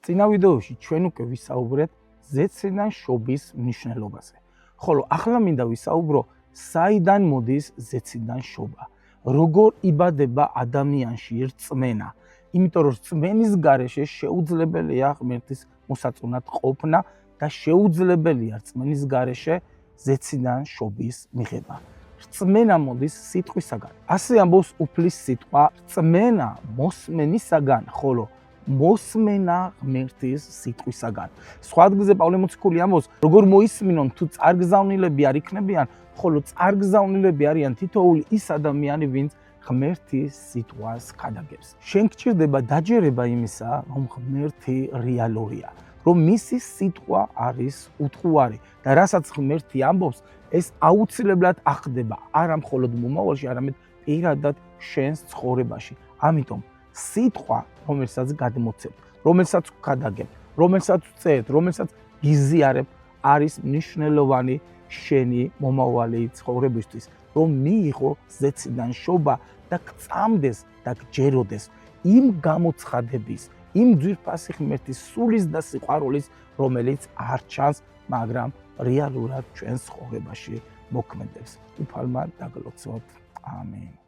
წინა ვიდეოში ჩვენ უკვე ვისაუბრეთ ზეციდან შობის მნიშვნელობაზე. ხოლო ახლა მინდა ვისაუბრო, საიდან მოდის ზეციდან შობა. როგორ იბადება ადამიანში რწმენა, იმიტომ რომ რწმენის გარეშე შეუძლებელია ღმერთის მოსაწონად ყოფნა და შეუძლებელია რწმენის გარეშე ზეციდან შობის მიღება. რწმენა მოდის სიტყვისაგან. ასე ამბობს უფლის სიტყვა, რწმენა მოსმენისაგან, ხოლო მოსმენა ღმერთის სიტყვისაგან. სხვა ადგილზე პავლე მოციქული ამბობს, როგორ მოისმინონ თუ წარგზავნილები არ იქნებიან, ხოლო წარგზავნილები არიან თითოეული ის ადამიანი, ვინც ღმერთის სიტყვას ქადაგებს. შენ გჭირდება დაჯერება იმისა, რომ ღმერთი რეალურია, რომ მისი სიტყვა არის უთხოვარი და რასაც ღმერთი ამბობს, ეს აუცილებლად ახდება არა მხოლოდ მომავალში, არამედ პირადად შენს ცხოვრებაში. ამიტომ სიტყვა, რომელსაც გადმოცემ, რომელსაც ვქადაგებ, რომელსაც ვწერთ, რომელსაც გიზიარებ, არის მნიშვნელოვანი შენი მომავალი ცხოვრებისთვის, რომ მიიღო ზეციდან შობა და გწამდეს და გჯეროდეს იმ გამოცხადების, იმ ძვირფასი ღმერთის სულის და სიყვარულის, რომელიც არ ჩანს, მაგრამ რეალურად ჩვენს ცხოვრებაში მოქმედებს. უფალმა დაგლოცოთ. ამინ.